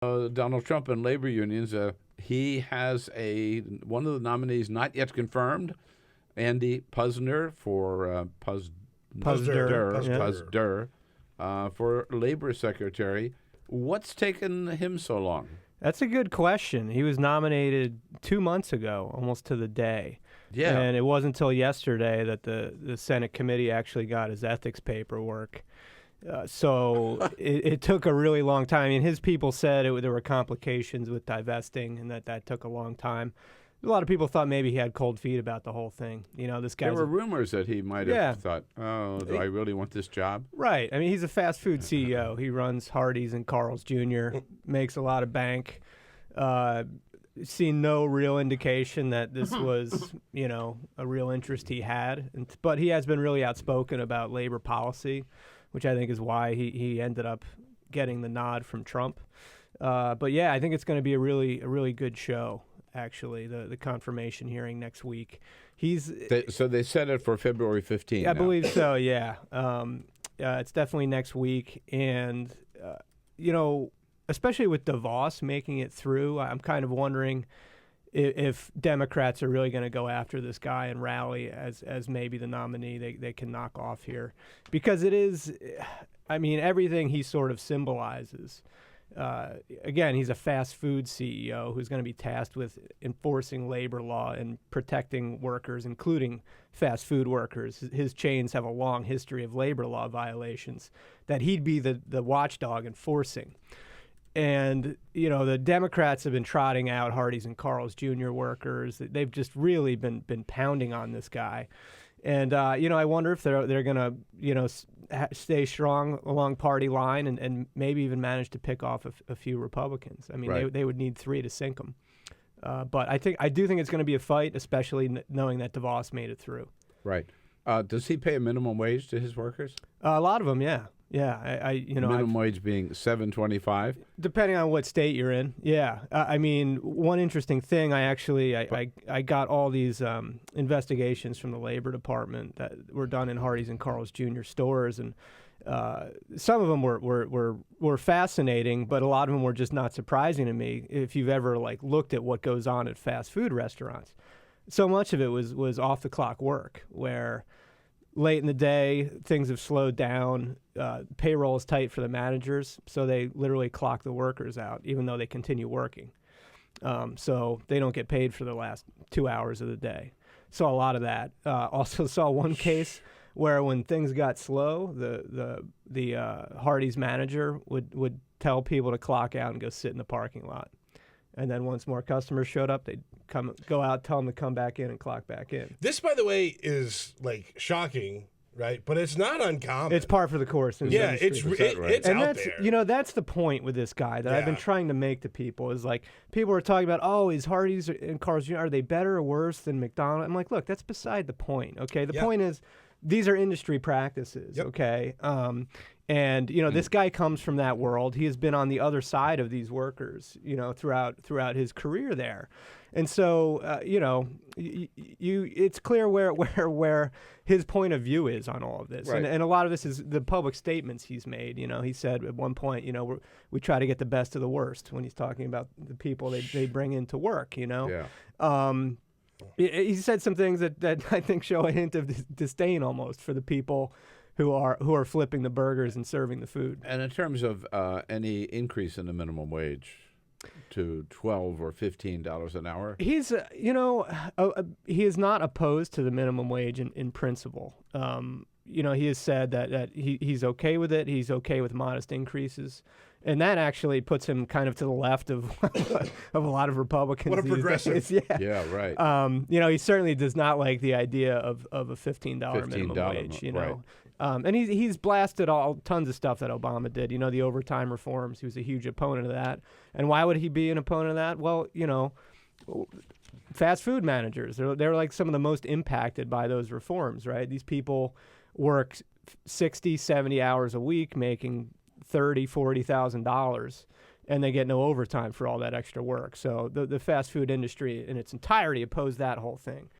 Donald Trump and labor unions. He has one of the nominees not yet confirmed, Andy Puzder for Puzder for labor secretary. What's taken him so long? That's a good question. He was nominated 2 months ago, almost to the day. Yeah. And it wasn't until yesterday that the Senate committee actually got his ethics paperwork. So it took a really long time. I mean, his people said there were complications with divesting and that took a long time. A lot of people thought maybe he had cold feet about the whole thing. This guy. There were rumors that he might have thought, "Oh, do I really want this job?" Right. I mean, he's a fast food CEO. He runs Hardee's and Carl's Jr., makes a lot of bank. Seen no real indication that this was, a real interest he had. But he has been really outspoken about labor policy, which I think is why he ended up getting the nod from Trump. But yeah, I think it's going to be a really good show. Actually, the confirmation hearing next week. So they set it for February 15th. I believe so. Yeah, it's definitely next week, and especially with DeVos making it through, I'm kind of wondering if Democrats are really going to go after this guy and rally as maybe the nominee they can knock off here, because it is, I mean, everything he sort of symbolizes. Again, he's a fast food CEO who's going to be tasked with enforcing labor law and protecting workers, including fast food workers. His chains have a long history of labor law violations that he'd be the watchdog enforcing. And, the Democrats have been trotting out Hardee's and Carl's Jr. workers. They've just really been pounding on this guy. And, I wonder if they're going to, stay strong along party line and maybe even manage to pick off a few Republicans. I mean, right. they would need 3 to sink them. But I do think it's going to be a fight, especially knowing that DeVos made it through. Right. Does he pay a minimum wage to his workers? A lot of them, yeah. Yeah, minimum wage being $7.25, depending on what state you're in. Yeah, I mean, one interesting thing, I got all these investigations from the Labor Department that were done in Hardee's and Carl's Jr. stores, and some of them were fascinating, but a lot of them were just not surprising to me. If you've ever looked at what goes on at fast food restaurants, so much of it was off the clock work where. Late in the day, things have slowed down. Payroll is tight for the managers, so they literally clock the workers out, even though they continue working. So they don't get paid for the last 2 hours of the day. Saw a lot of that. Also saw one case where when things got slow, the Hardee's manager would tell people to clock out and go sit in the parking lot. And then once more customers showed up, they'd go out, tell them to come back in and clock back in. This, by the way, is shocking, right? But it's not uncommon. It's par for the course. Yeah, it's and out that's, there. That's the point with this guy that I've been trying to make to people is people are talking about, is Hardee's and Carl's Jr., are they better or worse than McDonald's? I'm like, look, that's beside the point. Okay, the point is these are industry practices. Yep. Okay. And this guy comes from that world. He has been on the other side of these workers, throughout his career there, and so it's clear where his point of view is on all of this, right. and a lot of this is the public statements he's made. He said at one point, we try to get the best of the worst when he's talking about the people they bring into work. Yeah. He said some things that I think show a hint of disdain almost for the people who are flipping the burgers and serving the food. And in terms of any increase in the minimum wage to $12 or $15 an hour, he's he is not opposed to the minimum wage in principle. He has said that he's okay with it. He's okay with modest increases. And that actually puts him kind of to the left of of a lot of Republicans. What a progressive. Days. Yeah, right. He certainly does not like the idea of a $15 minimum wage, right. And he's blasted tons of stuff that Obama did. The overtime reforms. He was a huge opponent of that. And why would he be an opponent of that? Well, fast food managers, they're like some of the most impacted by those reforms, right? These people work 60, 70 hours a week making $30,000, $40,000, and they get no overtime for all that extra work. So the fast food industry in its entirety opposed that whole thing.